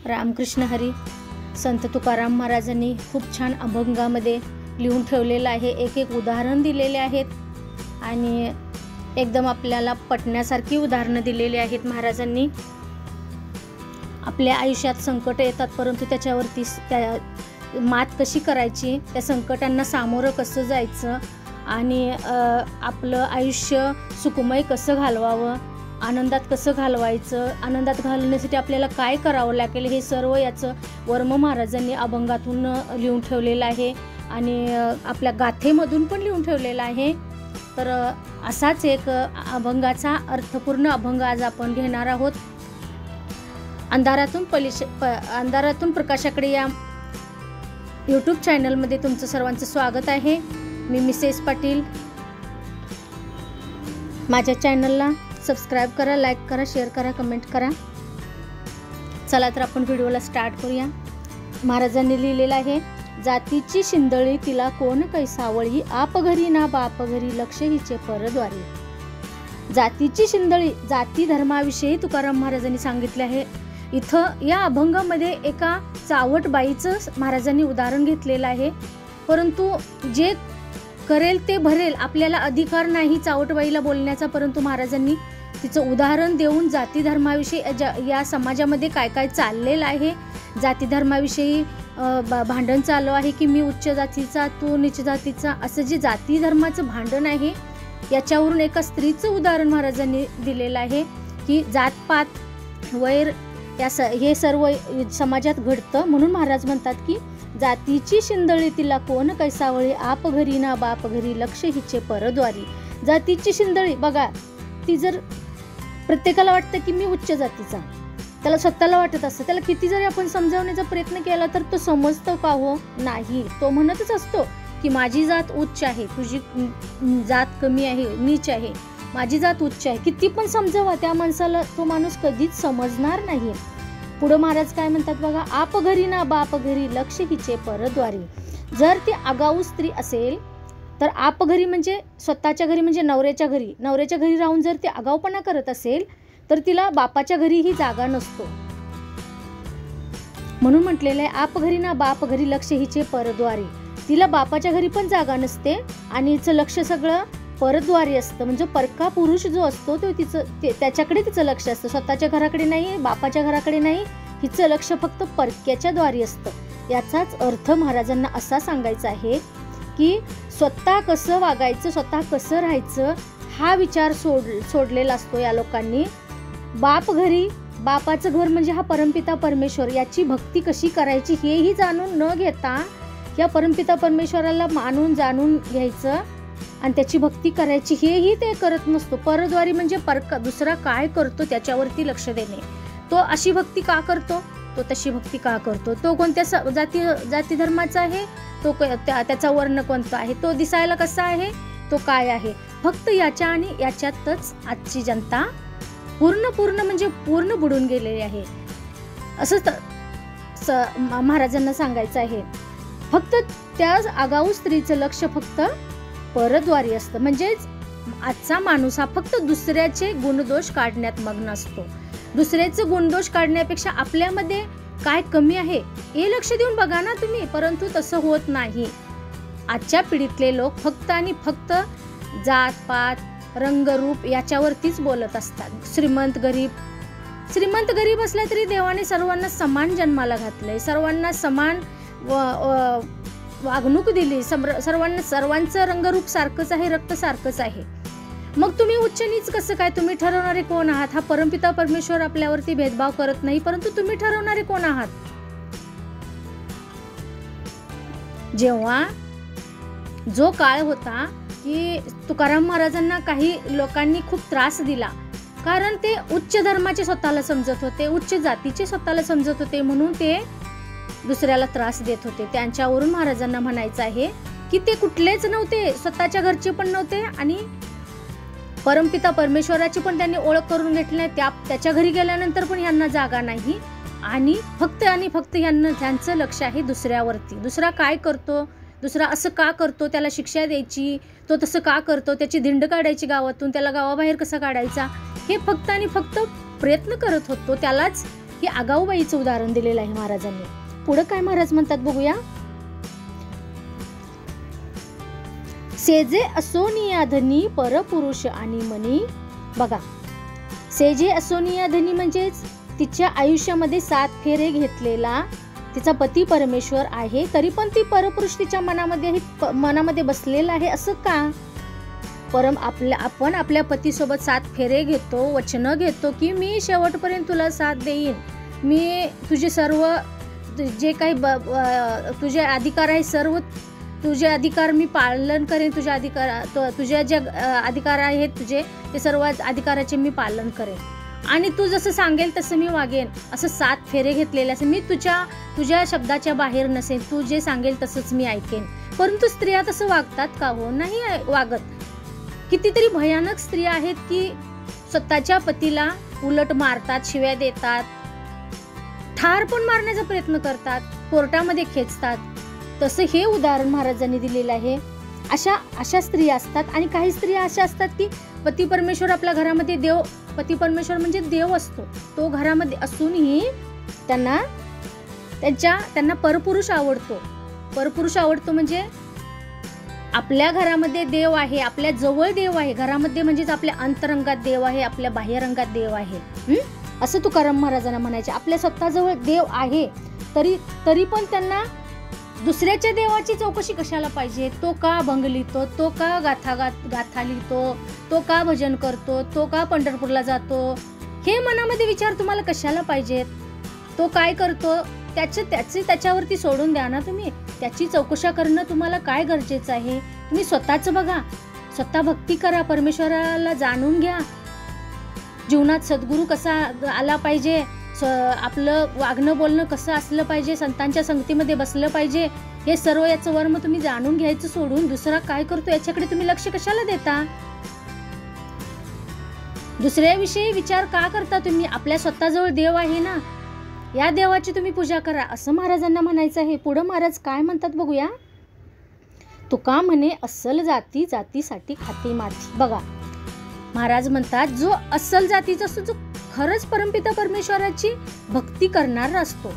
रामकृष्ण हरी. संत तुकाराम महाराजांनी खूप छान अभंगामध्ये लिहून ठेवलेलं आहे. एक एक उदाहरण दिलेले आहेत आणि एकदम आपल्याला पटण्यासारखी उदाहरणं दिलेली आहेत महाराजांनी. आपल्या आयुष्यात संकट येतात, परंतु त्याच्यावरती मात कशी करायची, त्या संकटांना सामोरं कसं जायचं आणि आपलं आयुष्य सुखमय कसं घालवावं, आनंदात कसं घालवायचं, आनंदात घालवण्यासाठी आपल्याला काय करावं लागेल, हे सर्व याचं वर्म महाराजांनी अभंगातून लिहून ठेवलेलं आहे आणि आपल्या गाथेमधून पण लिहून ठेवलेलं आहे. तर असाच एक अभंगाचा अर्थपूर्ण अभंग आज आपण घेणार आहोत. अंधारातून प्रकाशाकडे या यूट्यूब चॅनलमध्ये तुमचं सर्वांचं स्वागत आहे. मी मिसेस पाटील. माझ्या चॅनलला सबस्क्राईब करा, लाईक करा, शेअर करा, कमेंट करा. चला तर आपण व्हिडिओला स्टार्ट करूया. महाराजांनी लिहिलेलं आहे, जातीची शिंदळी तिला कोण कैसावळी, आप घरी ना बाप घरी लक्ष हिचे परद्वारी. जातीची शिंदळी, जाती धर्माविषयी तुकाराम महाराजांनी सांगितले आहे. इथं या अभंगामध्ये एका चावट बाईचं महाराजांनी उदाहरण घेतलेलं आहे. परंतु जे करेल ते भरेल, आपल्याला अधिकार नाही चावटबाईला बोलण्याचा, परंतु महाराजांनी तिचं उदाहरण देऊन जाती धर्माविषयी या समाजामध्ये काय काय चाललेलं आहे, जाती धर्माविषयी भांडण चालू आहे की मी उच्च जातीचा तू नीच जातीचा, असं जे जाती धर्माचं भांडण आहे याच्यावरून एका स्त्रीचं उदाहरण महाराजांनी दिलेलं आहे की जातपात वैर हे सर्व समाजात घडतं. म्हणून महाराज म्हणतात की जातीची शिंदळी तिला कोण कैसावळी, आप घरी ना बाप घरी लक्ष हिचे परद्वारी. जातीची शिंदळी बघा, ती जर प्रत्येकाला वाटतं की मी उच्च जातीचा, त्याला स्वतःला वाटत असतं, त्याला किती जरी आपण समजावण्याचा प्रयत्न केला तर तो समजतो का हो? नाही. तो म्हणतच असतो की माझी जात उच्च आहे, तुझी जात कमी आहे, नीच आहे, माझी जात उच्च आहे. किती पण समजावा त्या माणसाला तो माणूस कधीच समजणार नाही. पुढे महाराज काय म्हणतात बघा, आप घरी ना बाप घरी लक्ष हिचे परद्वारी. जर ती आगाऊ स्त्री असेल तर आप घरी म्हणजे स्वतःच्या घरी, म्हणजे नवऱ्याच्या घरी राहून जर ती आगाऊपणा करत असेल तर तिला बापाच्या घरीही जागा नसतो. म्हणून म्हटलेलं आहे, आप घरी ना बाप घरी लक्ष हिचे परद्वारी. तिला बापाच्या घरी पण जागा नसते आणि हिचं लक्ष सगळं परद्वारी असतं. म्हणजे परका पुरुष जो असतो तो त्याच्याकडे तिचं लक्ष असतं, स्वतःच्या घराकडे नाही, बापाच्या घराकडे नाही. हिचं लक्ष फक्त परक्याच्या द्वारी असतं. याचाच अर्थ महाराजांना असा सांगायचा आहे की स्वतः कसं वागायचं, स्वतः कसं राहायचं हा विचार सोडलेला असतो या लोकांनी. बाप घरी, बापाचं घर म्हणजे हा परमपिता परमेश्वर, याची भक्ती कशी करायची हेही जाणून न घेता या परमपिता परमेश्वराला मानून जाणून घ्यायचं आणि त्याची भक्ती करायची हेही ते करत नसतो. परद्वारी म्हणजे दुसरा काय करतो त्याच्यावरती लक्ष देणे. तो अशी भक्ती का करतो, तो तशी भक्ती का करतो, तो कोणत्या जाती धर्माचा आहे, तो त्याचा वर्ण कोणता आहे, तो दिसायला कसा आहे, तो काय आहे. फक्त याच्या आणि याच्यातच आजची जनता पूर्ण म्हणजे पूर्ण बुडून गेलेली आहे. असंच महाराजांना सांगायचं आहे. फक्त त्या आगाऊ स्त्रीचं लक्ष फक्त परद्वारी असतं. म्हणजेच आजचा माणूस हा फक्त दुसऱ्याचे गुणदोष काढण्यात मग्न असतो. दुसऱ्याचे गुणदोष काढण्यापेक्षा आपल्यामध्ये काय कमी आहे हे लक्ष देऊन बघा ना तुम्ही. परंतु तसं होत नाही. आजच्या पिढीतले लोक फक्त आणि फक्त जात पात, रंगरूप याच्यावरतीच बोलत असतात. श्रीमंत गरीब असला तरी देवाने सर्वांना समान जन्माला घातलंय, सर्वांना समान वागणूक दिली, सर्वांचं रंगरूप सारखंच आहे, रक्त सारखंच आहे. मग तुम्ही उच्च नीच कसं काय? तुम्ही ठरवणारे कोण आहात? हा परमपिता परमेश्वर आपल्यावरती भेदभाव करत नाही, परंतु तुम्ही ठरवणारे कोण आहात? जेव्हा जो काळ होता की तुकाराम महाराजांना काही लोकांनी खूप त्रास दिला, कारण ते उच्च धर्माचे स्वतःला समजत होते, उच्च जातीचे स्वतःला समजत होते, म्हणून ते दुसऱ्याला त्रास देत होते. त्यांच्यावरून महाराजांना म्हणायचं आहे की ते कुठलेच नव्हते, स्वतःच्या घरचे पण नव्हते आणि परमपिता परमेश्वराची पण त्यांनी ओळख करून घेतली नाही. त्याच्या घरी गेल्यानंतर पण यांना जागा नाही आणि फक्त यांना त्यांचं लक्ष आहे दुसऱ्यावरती. दुसरा काय करतो, दुसरा असं का करतो, त्याला शिक्षा द्यायची, तो तसं का करतो, त्याची धिंड काढायची गावातून, त्याला गावाबाहेर कसा काढायचा, हे फक्त आणि फक्त प्रयत्न करत होतो. त्यालाच ही आगाऊबाईचं उदाहरण दिलेलं आहे महाराजांनी. पुढे काय महाराज म्हणतात बघूया. सेजे असोनिया धनी परपुरुष आणि मनी. बघा, सेजे असोनिया धनी म्हणजेच तिच्या आयुष्यामध्ये 7 फेरे घेतलेला तिचा पती परमेश्वर आहे, तरी पण ती परपुरुष तिच्या मनामध्ये बसलेला आहे. असं का? आपण आपल्या पतीसोबत 7 फेरे घेतो, वचनं घेतो की मी शेवटपर्यंत तुला साथ देईन, मी तुझे सर्व जे काही तुझे अधिकार आहे, सर्व तुझे अधिकार मी पालन करेन, तुझ्या जे अधिकार आहेत तुझे ते सर्व अधिकाराचे मी पालन करेन आणि तू जसं सांगेल तसं मी वागेन. असं 7 फेरे घेतलेले असे मी तुझ्या शब्दाच्या बाहेर नसेन, तू जे सांगेल तसंच मी ऐकेन. परंतु स्त्रिया तसं वागतात का हो? नाही वागत. कितीतरी भयानक स्त्रिया आहेत की स्वतःच्या पतीला उलट मारतात, शिव्या देतात, ठार पण मारण्याचा प्रयत्न करतात, कोर्टामध्ये खेचतात. तसं हे उदाहरण महाराजांनी दिलेलं आहे. अशा स्त्रिया असतात. आणि काही स्त्रिया अशा असतात की पती परमेश्वर आपल्या घरामध्ये पती परमेश्वर म्हणजे देव असतो, तो घरामध्ये असूनही त्यांना परपुरुष आवडतो. परपुरुष आवडतो म्हणजे आपल्या घरामध्ये देव आहे, आपल्या जवळ देव आहे, घरामध्ये म्हणजेच आपल्या अंतरंगात देव आहे, आपल्या बाह्यरंगात देव आहे. असं तुकाराम महाराजांना म्हणायचे. आपल्या स्वतःजवळ देव आहे तरी पण त्यांना दुसऱ्याच्या देवाची चौकशी कशाला पाहिजे? तो का भंग लिहितो, तो का गाथा लिहितो, तो का भजन करतो, तो का पंढरपूरला जातो, हे मनामध्ये विचार तुम्हाला कशाला पाहिजेत? तो काय करतो त्याच्यावरती सोडून द्या ना. तुम्ही त्याची चौकशा करणं तुम्हाला काय गरजेचं आहे? तुम्ही स्वतःच बघा, स्वतः भक्ती करा, परमेश्वराला जाणून घ्या, जीवनात सद्गुरू कसा आला पाहिजे, आपलं वागणं बोलणं कसं असलं पाहिजे, संतांच्या संगतीमध्ये बसलं पाहिजे, हे सर्व याचं वर्म तुम्ही जाणून घ्यायचं सोडून दुसरा काय करतो याच्याकडे तुम्ही लक्ष कशाला देता? दुसऱ्याविषयी विचार का करता तुम्ही? आपल्या स्वतःजवळ देव आहे ना, या देवाची तुम्ही पूजा करा, असं महाराजांना म्हणायचं आहे. पुढं महाराज काय म्हणतात बघूया. तुका म्हणे अस्सल जाती जातीसाठी खाती माती. बघा, महाराज म्हणतात जो अस्सल जातीचा असतो, जो खरंच परमपिता परमेश्वराची भक्ती करणारा असतो,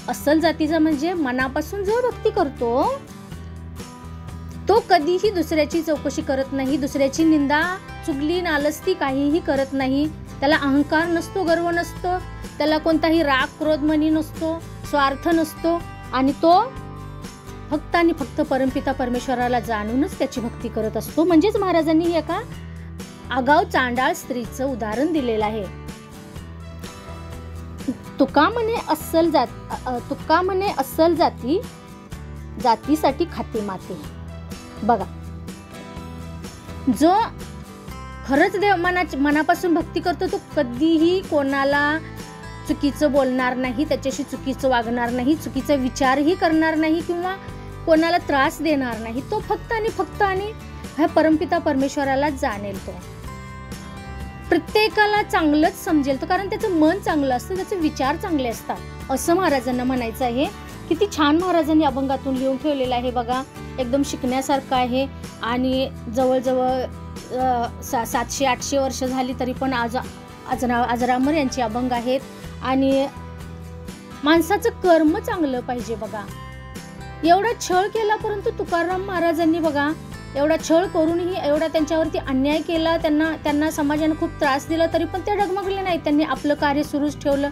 अस्सल जातीचा म्हणजे मनापासून जो भक्ती करतो तो कधीही दुसऱ्याची चौकशी करत नाही, दुसऱ्याची निंदा चुगली नालस्ती काहीही करत नाही. त्याला अहंकार नसतो, गर्व नसतो, त्याला कोणताही राग क्रोध मनी नसतो, स्वार्थ नसतो आणि तो फक्त आणि फक्त परमपिता परमेश्वराला जाणूनच त्याची भक्ती करत असतो. म्हणजेच महाराजांनी एका आगाऊ चांडाळ स्त्रीचं उदाहरण दिलेलं आहे. तुका म्हणे अस्सल जातीसाठी खाते माते. बघा, जो खरंच मनापासून भक्ती करतो तो कधीही कोणाला चुकीचं बोलणार नाही, त्याच्याशी चुकीचं वागणार नाही, चुकीचा विचारही करणार नाही किंवा कोणाला त्रास देणार नाही. तो फक्त आणि ह्या परमपिता परमेश्वराला जाणेल, तो प्रत्येकाला चांगलंच समजेल तो, कारण त्याचं मन चांगलं असतं, त्याचे विचार चांगले असतात, असं महाराजांना म्हणायचं आहे. किती छान महाराजांनी अभंगातून लिहून ठेवलेलं आहे बघा, एकदम शिकण्यासारखं आहे. आणि जवळजवळ 700-800 वर्ष झाली तरी पण अजरामर यांचे अभंग आहेत. आणि माणसाचं कर्म चांगलं पाहिजे बघा. एवढा छळ केला परंतु तुकाराम महाराजांनी बघा एवढा छळ करूनही, एवढा त्यांच्यावरती अन्याय केला, त्यांना समाजाने खूप त्रास दिला, तरी पण ते डगमगले नाही. त्यांनी आपलं कार्य सुरूच ठेवलं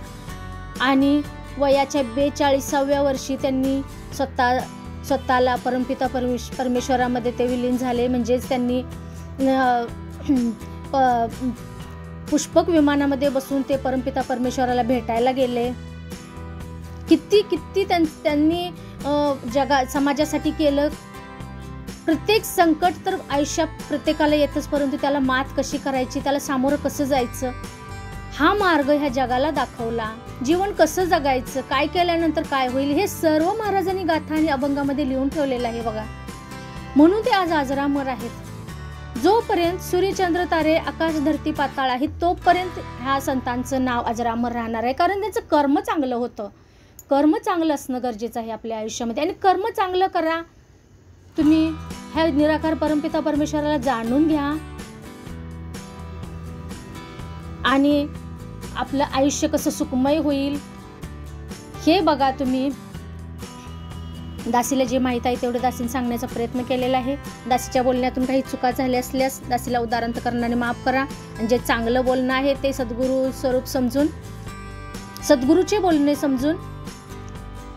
आणि वयाच्या 42व्या वर्षी त्यांनी स्वतःला परमपिता परमेश्वरामध्ये ते विलीन झाले. म्हणजेच त्यांनी पुष्पक विमानामध्ये बसून ते परमपिता परमेश्वराला भेटायला गेले. किती त्यांनी समाजासाठी केलं. प्रत्येक संकट तर आयुष्यात प्रत्येकाला येतच, परंतु त्याला मात कशी करायची, त्याला सामोरं कसं जायचं, हा मार्ग ह्या जगाला दाखवला. जीवन कसं जगायचं, काय केल्यानंतर काय होईल, हे सर्व महाराजांनी गाथा आणि अभंगामध्ये लिहून ठेवलेलं आहे बघा. म्हणून ते आज अजरामर आहेत. जोपर्यंत सूर्यचंद्र तारे आकाश धरती पाताळ आहे तोपर्यंत ह्या संतांचं नाव अजरामर राहणार आहे. कारण त्यांचं कर्म चांगलं होतं. कर्म चांगलं असणं गरजेचं आहे आपल्या आयुष्यामध्ये. आणि कर्म चांगलं करा. तुम्ही ह्या निराकार परमपिता परमेश्वराला जाणून घ्या आणि आपलं आयुष्य कसं सुखमय होईल, हे बघा तुम्ही, दासीला जे माहीत आहे तेवढं दासीने सांगण्याचा प्रयत्न केलेला आहे. दासीच्या बोलण्यातून काही चुका झाल्या असल्यास दासीला उदाहरण करणाने माफ करा. आणि जे चांगलं बोलणं आहे ते सद्गुरू स्वरूप समजून, सद्गुरूचे बोलणे समजून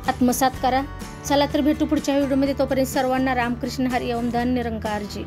आत्मसात करा. चला तर भेटू पुढच्या व्हिडिओमध्ये. तोपर्यंत सर्वांना रामकृष्ण हरी ओम. धन निरंकारजी.